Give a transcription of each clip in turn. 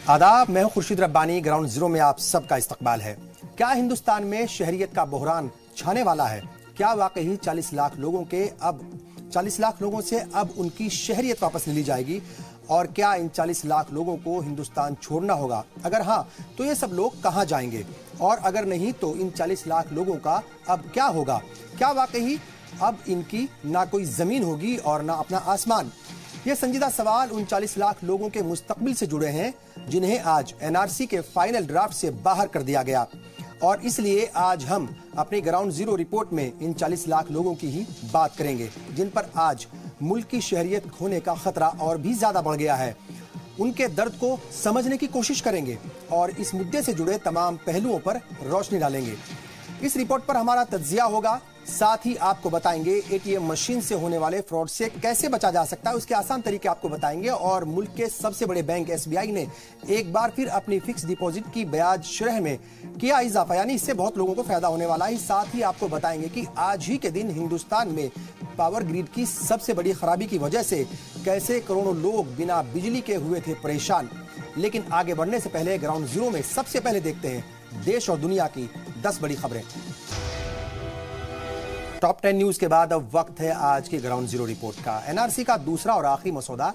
आदाब, मैं हूं खुर्शीद रब्बानी। ग्राउंड जीरो में आप सबका इस्तकबाल है। क्या हिंदुस्तान में शहरियत का बहरान छाने वाला है? क्या वाकई 40 लाख लोगों से अब उनकी शहरियत वापस ले ली जाएगी? और क्या इन 40 लाख लोगों को हिंदुस्तान छोड़ना होगा? अगर हाँ, तो ये सब लोग कहां जाएंगे? और अगर नहीं, तो इन 40 लाख लोगों का अब क्या होगा? क्या वाकई अब इनकी ना कोई जमीन होगी और ना अपना आसमान? ये संजीदा सवाल उन 40 लाख लोगों के मुस्तकबिल से जुड़े हैं जिन्हें आज एनआरसी के फाइनल ड्राफ्ट से बाहर कर दिया गया। और इसलिए आज हम अपनी ग्राउंड जीरो रिपोर्ट में इन 40 लाख लोगों की ही बात करेंगे जिन पर आज मुल्क की शहरियत खोने का खतरा और भी ज्यादा बढ़ गया है। उनके दर्द को समझने की कोशिश करेंगे और इस मुद्दे से जुड़े तमाम पहलुओं पर रोशनी डालेंगे। इस रिपोर्ट पर हमारा तज्जिया होगा, साथ ही आपको बताएंगे एटीएम मशीन से होने वाले फ्रॉड से कैसे बचा जा सकता है, उसके आसान तरीके आपको बताएंगे। और मुल्क के सबसे बड़े बैंक एसबीआई ने एक बार फिर अपनी फिक्स डिपॉजिट की ब्याज शरह में किया इजाफा, यानी इससे बहुत लोगों को फायदा होने वाला है। साथ ही आपको बताएंगे कि आज ही के दिन हिंदुस्तान में पावर ग्रिड की सबसे बड़ी खराबी की वजह से कैसे करोड़ों लोग बिना बिजली के हुए थे परेशान। लेकिन आगे बढ़ने से पहले ग्राउंड जीरो में सबसे पहले देखते हैं देश और दुनिया की 10 बड़ी खबरें। टॉप 10 न्यूज के बाद अब वक्त है आज की ग्राउंड जीरो रिपोर्ट का। एनआरसी का दूसरा और आखिरी मसौदा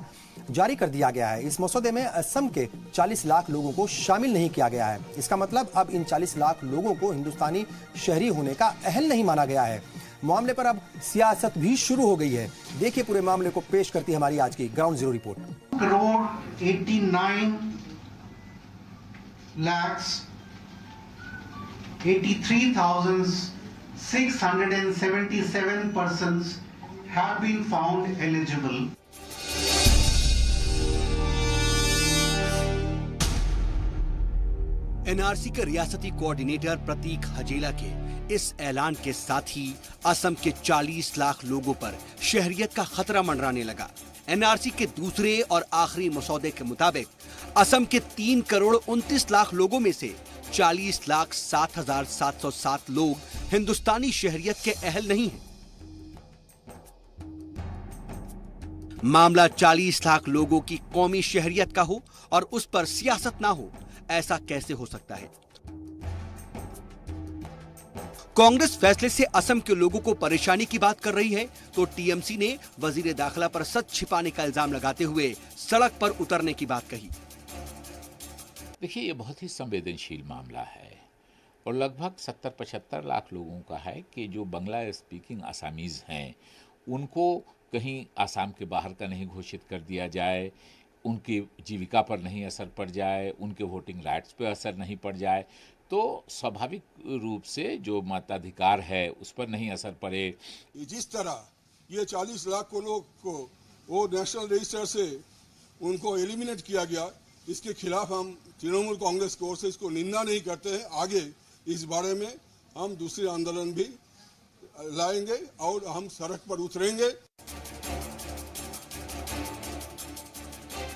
जारी कर दिया गया है। इस मसौदे में असम के 40 लाख लोगों को शामिल नहीं किया गया है। इसका मतलब अब इन 40 लाख लोगों को हिंदुस्तानी शहरी होने का अहल नहीं माना गया है। मामले पर अब सियासत भी शुरू हो गई है। देखिए पूरे मामले को पेश करती है हमारी आज की ground zero report. 1,89,83,677 persons have been found eligible. NRC के रियासती कोऑर्डिनेटर प्रतीक हजेला के इस ऐलान के साथ ही असम के 40 लाख लोगों पर शहरियत का खतरा मंडराने लगा। एनआरसी के दूसरे और आखिरी मसौदे के मुताबिक असम के 3,29,00,000 लोगों में से 40,07,707 लोग हिंदुस्तानी शहरियत के अहल नहीं हैं। मामला 40 लाख लोगों की कौमी शहरियत का हो और उस पर सियासत ना हो, ऐसा कैसे हो सकता है? कांग्रेस फैसले से असम के लोगों को परेशानी की बात कर रही है तो टीएमसी ने वजीर दाखिला पर सच छिपाने का इल्जाम लगाते हुए सड़क पर उतरने की बात कही। देखिए, ये बहुत ही संवेदनशील मामला है और लगभग 70-75 लाख लोगों का है कि जो बांग्ला स्पीकिंग आसामीज हैं उनको कहीं आसाम के बाहर का नहीं घोषित कर दिया जाए, उनकी जीविका पर नहीं असर पड़ जाए, उनके वोटिंग राइट्स पर असर नहीं पड़ जाए, तो स्वाभाविक रूप से जो मताधिकार है उस पर नहीं असर पड़े। जिस तरह ये 40 लाख लोग को वो नेशनल रजिस्टर से उनको एलिमिनेट किया गया, इसके खिलाफ हम तृणमूल कांग्रेस की ओर से इसको निंदा नहीं करते हैं। आगे इस बारे में हम दूसरे आंदोलन भी लाएंगे और हम सड़क पर उतरेंगे।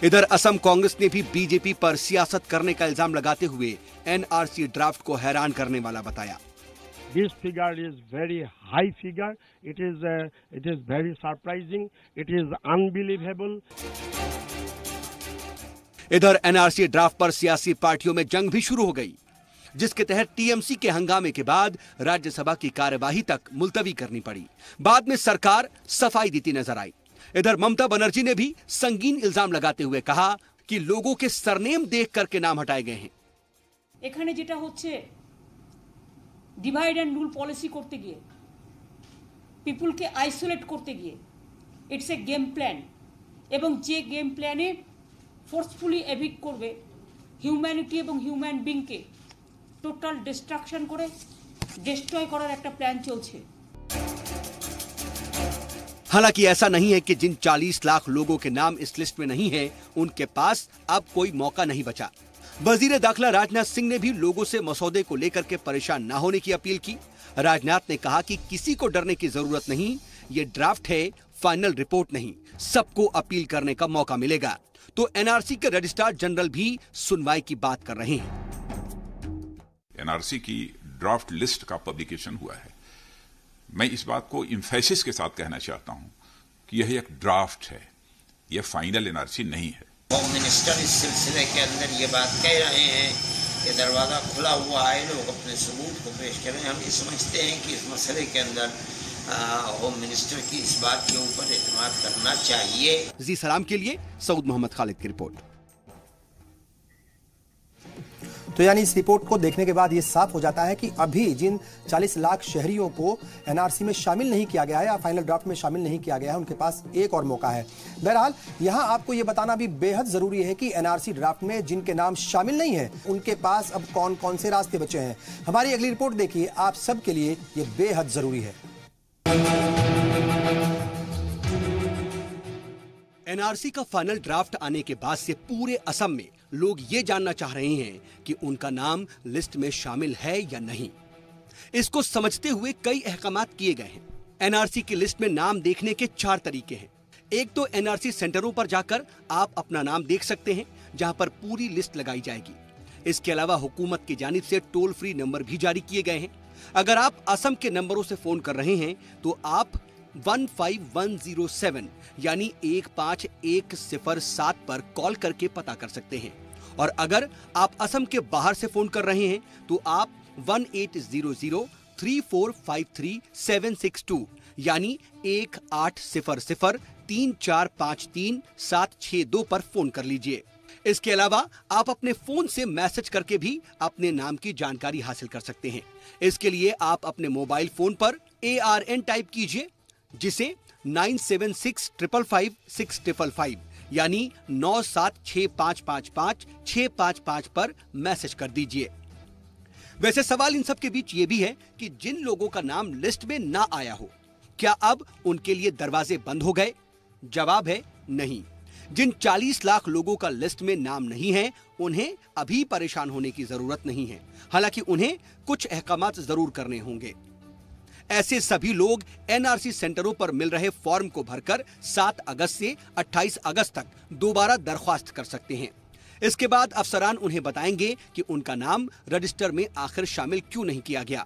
इधर असम कांग्रेस ने भी बीजेपी पर सियासत करने का इल्जाम लगाते हुए एनआरसी ड्राफ्ट को हैरान करने वाला बताया। This figure is very high figure. It is very surprising. It is unbelievable. इधर एनआरसी ड्राफ्ट पर सियासी पार्टियों में जंग भी शुरू हो गई, जिसके तहत टीएमसी के हंगामे के बाद राज्यसभा की कार्यवाही तक मुलतवी करनी पड़ी। बाद में सरकार सफाई देती नजर आई। इधर ममता बनर्जी ने भी संगीन इल्जाम लगाते हुए कहा कि लोगों के सरनेम देख करके नाम हटाए गए हैं। এখানে যেটা হচ্ছে ডিভাইড এন্ড রুল পলিসি করতে গিয়ে, পিপলকে আইসোলেট করতে গিয়ে, ইটস এ গেম প্ল্যান, এবং যে গেম প্ল্যানে ফোর্সফুলি এভিক্ট করবে হিউম্যানিটি এবং হিউম্যান বিংকে টোটাল ডিস্ট্রাকশন করে ডিস্ট্রয় করার একটা প্ল্যান চলছে। हालांकि ऐसा नहीं है कि जिन 40 लाख लोगों के नाम इस लिस्ट में नहीं है उनके पास अब कोई मौका नहीं बचा। वजीर दाखिला राजनाथ सिंह ने भी लोगों से मसौदे को लेकर के परेशान न होने की अपील की। राजनाथ ने कहा कि किसी को डरने की जरूरत नहीं, ये ड्राफ्ट है, फाइनल रिपोर्ट नहीं, सबको अपील करने का मौका मिलेगा। तो एनआरसी के रजिस्ट्रार जनरल भी सुनवाई की बात कर रहे हैं। एनआरसी की ड्राफ्ट लिस्ट का पब्लिकेशन हुआ है। मैं इस बात को इम्फेसिस के साथ कहना चाहता हूं कि यह एक ड्राफ्ट है, यह फाइनल एनआरसी नहीं है। होम मिनिस्टर इस सिलसिले के अंदर ये बात कह रहे हैं कि दरवाज़ा खुला हुआ है, लोग अपने सबूत को पेश करें। हम ये समझते हैं कि इस मसले के अंदर होम मिनिस्टर की इस बात के ऊपर एतमाद करना चाहिए। जी सलाम के लिए सऊद मोहम्मद खालिद की रिपोर्ट। तो यानी इस रिपोर्ट को देखने के बाद यह साफ हो जाता है कि अभी जिन 40 लाख शहरियों को एनआरसी में शामिल नहीं किया गया है या फाइनल ड्राफ्ट में शामिल नहीं किया गया है, उनके पास एक और मौका है। बहरहाल यहां आपको यह बताना भी बेहद जरूरी है कि एनआरसी ड्राफ्ट में जिनके नाम शामिल नहीं है उनके पास अब कौन कौन से रास्ते बचे हैं। हमारी अगली रिपोर्ट देखिए, आप सबके लिए यह बेहद जरूरी है। एनआरसी का फाइनल ड्राफ्ट आने के बाद से पूरे असम में लोग ये जानना चाह रहे हैं कि उनका नाम लिस्ट में शामिल है या नहीं। इसको समझते हुए कई अहकामात किए गए हैं। एनआरसी की लिस्ट में नाम देखने के 4 तरीके हैं। एक तो एनआरसी सेंटरों पर जाकर आप अपना नाम देख सकते हैं, जहां पर पूरी लिस्ट लगाई जाएगी। इसके अलावा हुकूमत की जानिब से टोल फ्री नंबर भी जारी किए गए हैं। अगर आप असम के नंबरों से फोन कर रहे हैं तो आप 15107 यानी 15107 पर कॉल करके पता कर सकते हैं। और अगर आप असम के बाहर से फोन कर रहे हैं तो आप 1800-3453-762 यानी 1800-3453-762 पर फोन कर लीजिए। इसके अलावा आप अपने फोन से मैसेज करके भी अपने नाम की जानकारी हासिल कर सकते हैं। इसके लिए आप अपने मोबाइल फोन पर ARN टाइप कीजिए, जिसे 9765556555 यानी 9765556555 पर मैसेज कर दीजिए। वैसे सवाल इन सब के बीच ये भी है कि जिन लोगों का नाम लिस्ट में ना आया हो, क्या अब उनके लिए दरवाजे बंद हो गए? जवाब है नहीं। जिन 40 लाख लोगों का लिस्ट में नाम नहीं है, उन्हें अभी परेशान होने की जरूरत नहीं है। हालांकि उन्हें कुछ अहकामात जरूर करने होंगे। ऐसे सभी लोग एनआरसी सेंटरों पर मिल रहे फॉर्म को भरकर 7 अगस्त से 28 अगस्त तक दोबारा दरख्वास्त कर सकते हैं। इसके बाद अफसरान उन्हें बताएंगे कि उनका नाम रजिस्टर में आखिर शामिल क्यों नहीं किया गया।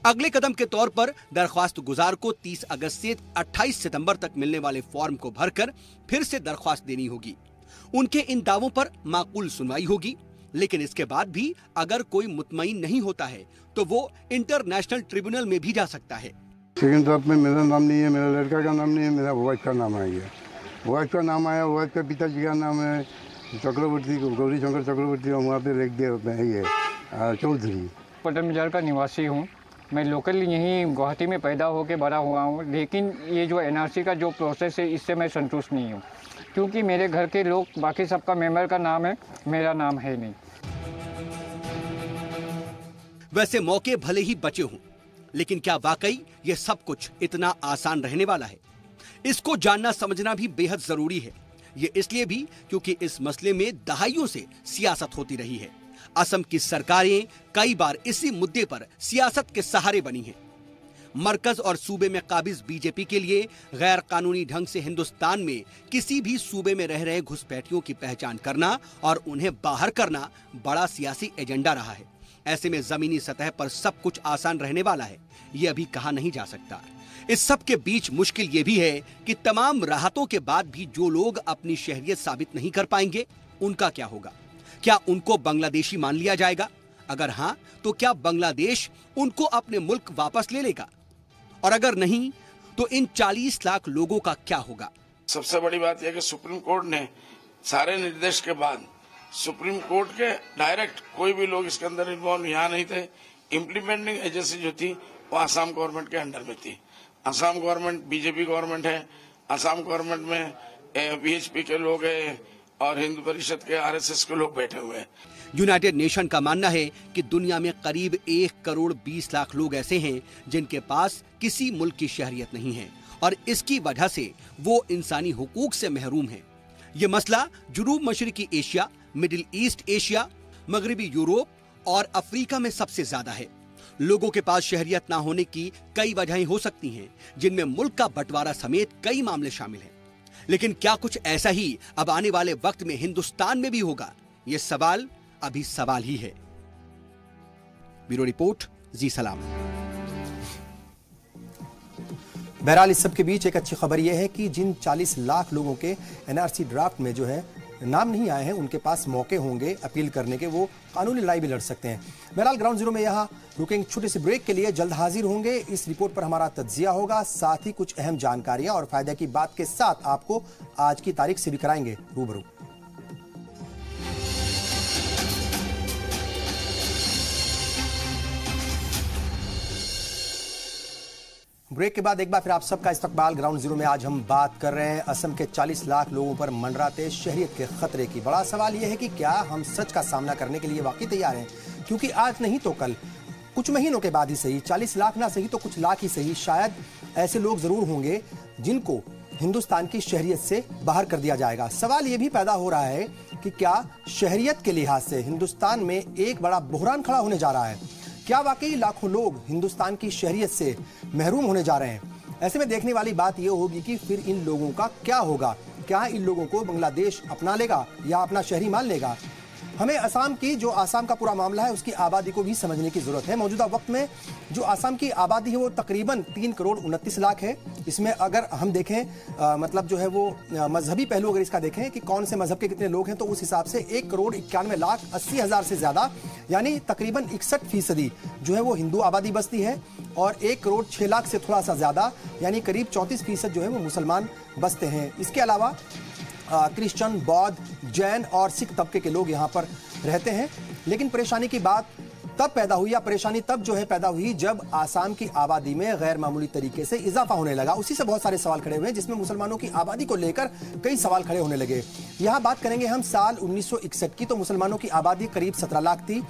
अगले कदम के तौर पर दरख्वास्त गुजार को 30 अगस्त से 28 सितंबर तक मिलने वाले फॉर्म को भरकर फिर से दरख्वास्त देनी होगी। उनके इन दावों पर माकूल सुनवाई होगी, लेकिन इसके बाद भी अगर कोई मुतमईन नहीं होता है तो वो इंटरनेशनल ट्रिब्यूनल में भी जा सकता है। सेकंड ड्राफ्ट में मेरा नाम नहीं है, मेरा लड़का का नाम नहीं है, मेरा वाइफ का नाम आया। वाइफ का नाम आया, वाइफ का पिताजी का नाम है चक्रवर्ती, गौरी शंकर चक्रवर्ती, और वहाँ पे लिख दिया है चौधरी। पटन बाजार का निवासी हूँ। मैं लोकल यहीं गुवाहाटी में पैदा होकर बड़ा हुआ हूँ, लेकिन ये जो एनआरसी का जो प्रोसेस है इससे मैं संतुष्ट नहीं हूँ, क्योंकि मेरे घर के लोग बाकी सबका मेंबर का नाम है, मेरा नाम है नहीं। वैसे मौके भले ही बचे हों, लेकिन क्या वाकई ये सब कुछ इतना आसान रहने वाला है? इसको जानना समझना भी बेहद जरूरी है। ये इसलिए भी क्योंकि इस मसले में दहाइयों से सियासत होती रही है। असम की सरकारें कई बार इसी मुद्दे पर सियासत के सहारे बनी हैं। मरकज और सूबे में काबिज बीजेपी के लिए गैर कानूनी ढंग से हिंदुस्तान में किसी भी सूबे में रह रहे घुसपैठियों की पहचान करना और उन्हें बाहर करना बड़ा सियासी एजेंडा रहा है। ऐसे में जमीनी सतह पर सब कुछ आसान रहने वाला है, ये अभी कहा नहीं जा सकता। इस सब के बीच मुश्किल ये भी है कि तमाम राहतों के बाद भी जो लोग अपनी शहरियत साबित नहीं कर पाएंगे, उनका क्या होगा? क्या उनको बांग्लादेशी मान लिया जाएगा? अगर हाँ, तो क्या बांग्लादेश उनको अपने मुल्क वापस ले लेगा? और अगर नहीं, तो इन 40 लाख लोगों का क्या होगा? सबसे बड़ी बात यह कि सुप्रीम कोर्ट ने सारे निर्देश के बाद सुप्रीम कोर्ट के डायरेक्ट कोई भी लोग इसके अंदर इन्वॉल्व यहाँ नहीं थे। इम्प्लीमेंटिंग एजेंसी जो थी वो आसाम गवर्नमेंट के अंडर में थी। आसाम गवर्नमेंट बीजेपी गवर्नमेंट है। आसाम गवर्नमेंट में बीएचपी के लोग हैं और हिंदू परिषद के आरएसएस के लोग बैठे हुए हैं। यूनाइटेड नेशन का मानना है कि दुनिया में करीब 1 करोड़ 20 लाख लोग ऐसे हैं जिनके पास किसी मुल्क की शहरियत नहीं है और इसकी वजह से वो इंसानी हुकूक से महरूम हैं। ये मसला जुनूब मशरिकी एशिया, मिडिल ईस्ट एशिया, मगरबी यूरोप और अफ्रीका में सबसे ज्यादा है। लोगों के पास शहरियत ना होने की कई वजहें हो सकती हैं, जिनमें मुल्क का बंटवारा समेत कई मामले शामिल हैं। लेकिन क्या कुछ ऐसा ही अब आने वाले वक्त में हिंदुस्तान में भी होगा? ये सवाल अभी सवाल ही है। ब्यूरो रिपोर्ट, जी सलाम। बहरहाल इस सब के बीच एक अच्छी खबर यह है कि जिन 40 लाख लोगों के एनआरसी ड्राफ्ट में जो है नाम नहीं आए हैं उनके पास मौके होंगे अपील करने के, वो कानूनी लड़ाई भी लड़ सकते हैं। बहरहाल ग्राउंड जीरो में यहाँ रुकेंगे छोटे से ब्रेक के लिए, जल्द हाजिर होंगे। इस रिपोर्ट पर हमारा तज्जिया होगा, साथ ही कुछ अहम जानकारियां और फायदे की बात के साथ आपको आज की तारीख से भी कराएंगे रूबरू। ब्रेक के बाद एक बार फिर आप सबका इस्तकबाल। ग्राउंड जीरो में आज हम बात कर रहे हैं असम के 40 लाख लोगों पर मंडराते शहरियत के खतरे की। बड़ा सवाल यह है कि क्या हम सच का सामना करने के लिए वाकई तैयार हैं? क्योंकि आज नहीं तो कल, कुछ महीनों के बाद ही सही, 40 लाख ना सही तो कुछ लाख ही सही, शायद ऐसे लोग जरूर होंगे जिनको हिंदुस्तान की शहरियत से बाहर कर दिया जाएगा। सवाल यह भी पैदा हो रहा है कि क्या शहरियत के लिहाज से हिंदुस्तान में एक बड़ा बुहरान खड़ा होने जा रहा है? क्या वाकई लाखों लोग हिंदुस्तान की शहरियत से महरूम होने जा रहे हैं? ऐसे में देखने वाली बात यह होगी कि फिर इन लोगों का क्या होगा। क्या इन लोगों को बांग्लादेश अपना लेगा या अपना शहरी मान लेगा? हमें आसाम का पूरा मामला है उसकी आबादी को भी समझने की जरूरत है। मौजूदा वक्त में जो आसाम की आबादी है वो तकरीबन 3 करोड़ 29 लाख है। इसमें अगर हम देखें मतलब जो है वो मजहबी पहलू अगर इसका देखें कि कौन से मजहब के कितने लोग हैं, तो उस हिसाब से 1 करोड़ 91 लाख 80 हजार से ज्यादा, यानी तकरीबन 61% जो है वो हिंदू आबादी बसती है, और 1 करोड़ 6 लाख से थोड़ा सा ज्यादा यानी करीब 34% जो है वो मुसलमान बसते हैं। इसके अलावा क्रिश्चियन, बौद्ध, जैन और सिख तबके के लोग यहाँ पर रहते हैं। लेकिन परेशानी की बात तब पैदा हुई, या परेशानी तब जो है पैदा हुई जब आसाम की आबादी में गैर मामूली तरीके से इजाफा होने लगा। उसी से बहुत सारे सवाल खड़े हुए हैं, जिसमें मुसलमानों की आबादी को लेकर कई सवाल खड़े होने लगे। यहाँ बात करेंगे हम साल 1961 की, तो मुसलमानों की आबादी करीब 17 लाख थी।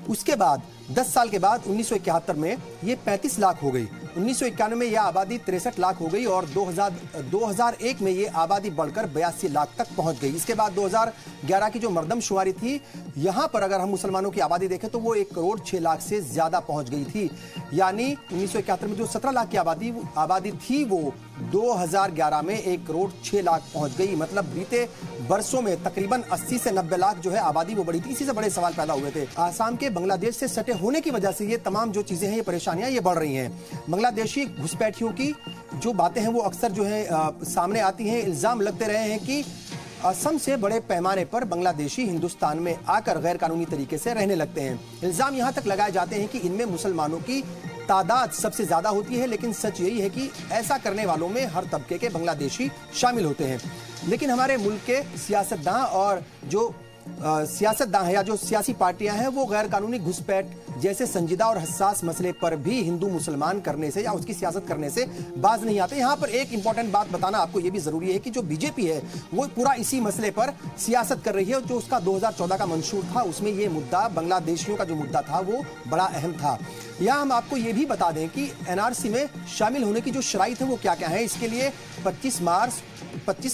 उसके बाद 10 साल के बाद 1971 में ये 35 लाख हो गई। 1991 में यह आबादी 63 लाख हो गई और 2001 में ये आबादी बढ़कर 82 लाख तक पहुंच गई। इसके बाद 2011 की जो मर्दमशुमारी थी, यहां पर अगर हम मुसलमानों की आबादी देखें तो वो 1 करोड़ 6 लाख से ज्यादा पहुंच गई थी। यानी 1971 में जो 17 लाख की आबादी थी वो 2011 में 1 करोड़ 6 लाख पहुंच गई। मतलब बीते वर्षों में तकरीबन 80 से 90 लाख जो है आबादी वो बढ़ी थी। इसी से बड़े सवाल पैदा हुए थे। आसाम के बांग्लादेश से सटे होने की वजह से ये तमाम जो चीजें हैं, ये परेशानियां ये बढ़ रही हैं। बांग्लादेशी घुसपैठियों की जो बातें हैं वो अक्सर जो है सामने आती हैं। इल्जाम लगते रहे हैं कि असम से बड़े पैमाने पर बांग्लादेशी हिंदुस्तान में आकर गैर कानूनी तरीके से रहने लगते हैं। इल्जाम यहां तक लगाए जाते हैं कि इनमें मुसलमानों की तादाद सबसे ज्यादा होती है, लेकिन सच यही है कि ऐसा करने वालों में हर तबके के बांग्लादेशी शामिल होते हैं। लेकिन हमारे मुल्क के सियासतदान और जो सियासतदान है या जो सियासी पार्टियां हैं, वो गैर कानूनी घुसपैठ जैसे संजीदा और हसास मसले पर भी हिंदू मुसलमान करने से या उसकी सियासत करने से बाज नहीं आते। यहाँ पर एक इंपॉर्टेंट बात बताना आपको ये भी जरूरी है कि जो बीजेपी है वो पूरा इसी मसले पर सियासत कर रही है। जो उसका 2014 का मंशूर था, उसमें ये मुद्दा बांग्लादेशियों का जो मुद्दा था वो बड़ा अहम था। यहाँ हम आपको ये भी बता दें कि एनआरसी में शामिल होने की जो शराइत है वो क्या क्या है। इसके लिए 25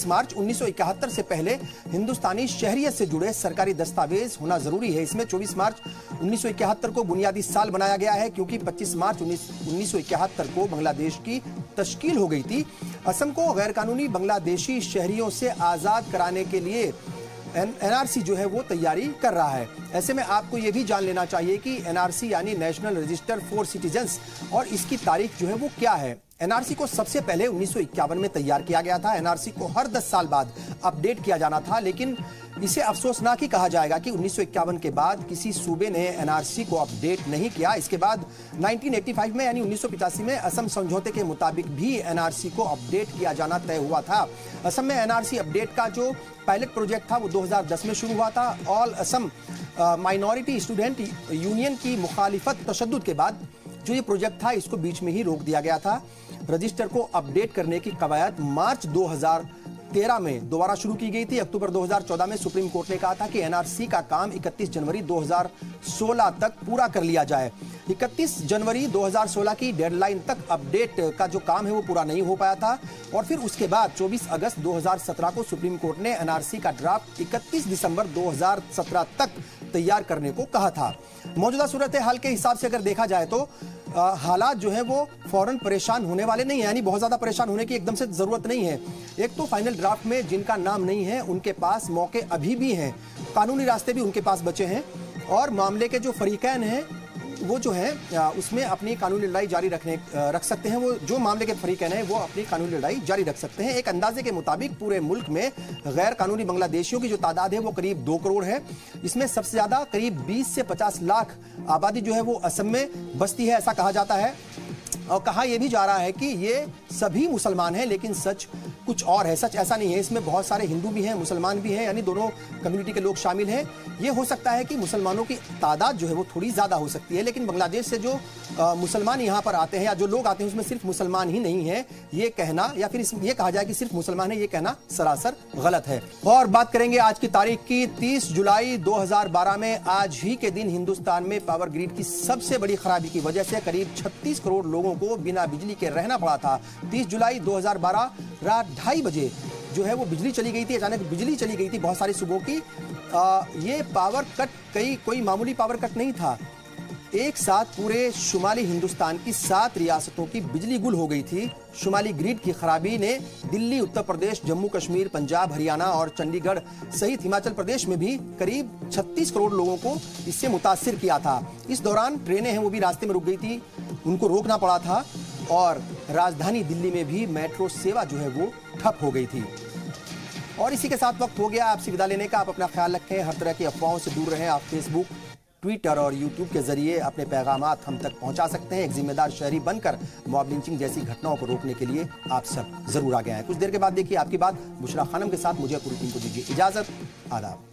मार्च 1971 से पहले हिंदुस्तानी शहरियत से जुड़े सरकारी दस्तावेज होना जरूरी है। इसमें 24 मार्च 1971 को बुनियादी साल बनाया गया है, क्योंकि 25 मार्च 1971 को बांग्लादेश की तश्कील हो गई थी। असम को गैर कानूनी बांग्लादेशी शहरियों से आजाद कराने के लिए एनआरसी जो है वो तैयारी कर रहा है। ऐसे में आपको ये भी जान लेना चाहिए कि एनआरसी यानी नेशनल रजिस्टर फॉर सिटीजन्स, और इसकी तारीख जो है वो क्या है। एनआरसी को सबसे पहले 1951 में तैयार किया गया था। एनआरसी को हर 10 साल बाद अपडेट किया जाना था, लेकिन इसे अफसोसनाक ही कहा जाएगा कि 1951 के बाद किसी सूबे ने एनआरसी को अपडेट नहीं किया। इसके बाद 1985 में यानी 1985 में असम समझौते के मुताबिक भी एनआरसी को अपडेट किया जाना तय हुआ था। असम में एनआरसी अपडेट का जो पायलट प्रोजेक्ट था वो 2010 में शुरू हुआ था। All Assam minority student union की मुखालिफत तशद्दुद के बाद जो ये प्रोजेक्ट था इसको बीच में ही रोक दिया गया था। रजिस्टर को अपडेट करने की कवायद मार्च 2013 में दोबारा शुरू की गई थी। अक्टूबर 2014 में सुप्रीम कोर्ट ने कहा था कि एनआरसी का काम 31 जनवरी 2016 तक पूरा कर लिया जाए। 31 जनवरी 2016 की डेडलाइन तक अपडेट का जो काम है वो पूरा नहीं हो पाया था, और फिर उसके बाद 24 अगस्त 2017 को सुप्रीम कोर्ट ने एनआरसी का ड्राफ्ट 31 दिसंबर 2017 तक तैयार करने को कहा था। मौजूदा सूरत हाल के हिसाब से अगर देखा जाए तो हालात जो है वो फौरन परेशान होने वाले नहीं है, यानी बहुत ज्यादा परेशान होने की एकदम से जरूरत नहीं है। एक तो फाइनल ड्राफ्ट में जिनका नाम नहीं है उनके पास मौके अभी भी हैं, कानूनी रास्ते भी उनके पास बचे हैं, और मामले के जो फरीकैन हैं वो जो है उसमें अपनी कानूनी लड़ाई जारी रख सकते हैं। वो जो मामले के फरीकैन हैं वो अपनी कानूनी लड़ाई जारी रख सकते हैं। एक अंदाजे के मुताबिक पूरे मुल्क में गैर कानूनी बांग्लादेशियों की जो तादाद है वो करीब 2 करोड़ है। इसमें सबसे ज्यादा करीब 20 से 50 लाख आबादी जो है वो असम में बसती है, ऐसा कहा जाता है। और कहा यह भी जा रहा है कि ये सभी मुसलमान हैं, लेकिन सच कुछ और है। सच ऐसा नहीं है, इसमें बहुत सारे हिंदू भी हैं, मुसलमान भी हैं, यानी दोनों कम्युनिटी के लोग शामिल हैं। ये हो सकता है कि मुसलमानों की तादाद जो है वो थोड़ी ज्यादा हो सकती है, लेकिन बांग्लादेश से जो मुसलमान यहाँ पर आते हैं या जो लोग आते हैं उसमें सिर्फ मुसलमान ही नहीं है, ये कहना या फिर ये कहा जाए कि सिर्फ मुसलमान है, ये कहना सरासर गलत है। और बात करेंगे आज की तारीख की। 30 जुलाई 2012 में आज ही के दिन हिंदुस्तान में पावर ग्रिड की सबसे बड़ी खराबी की वजह से करीब 36 करोड़ लोगों को बिना बिजली के रहना पड़ा था। 30 जुलाई 2012 रात 2:30 बजे जो है वो बिजली चली गई थी, अचानक बिजली चली गई थी बहुत सारी सुबहों की। ये पावर कट कोई मामूली पावर कट नहीं था। एक साथ पूरे शुमाली हिंदुस्तान की 7 रियासतों की बिजली गुल हो गई थी। शुमाली ग्रिड की खराबी ने दिल्ली, उत्तर प्रदेश, जम्मू कश्मीर, पंजाब, हरियाणा और चंडीगढ़ सहित हिमाचल प्रदेश में भी करीब 36 करोड़ लोगों को इससे मुतासिर किया था। इस दौरान ट्रेनें हैं वो भी रास्ते में रुक गई थी, उनको रोकना पड़ा था और राजधानी दिल्ली में भी मेट्रो सेवा जो है वो ठप हो गई थी। और इसी के साथ वक्त हो गया आपसे विदा लेने का। आप अपना ख्याल रखें, हर तरह की अफवाहों से दूर रहें। आप फेसबुक, ट्विटर और यूट्यूब के जरिए अपने पैगामात हम तक पहुंचा सकते हैं। एक जिम्मेदार शहरी बनकर मॉब लिंचिंग जैसी घटनाओं को रोकने के लिए आप सब जरूर आगे आएं। कुछ देर के बाद देखिए आपकी बात बुशरा खानम के साथ। मुझे पूरी टीम को दीजिए इजाजत। आदाब।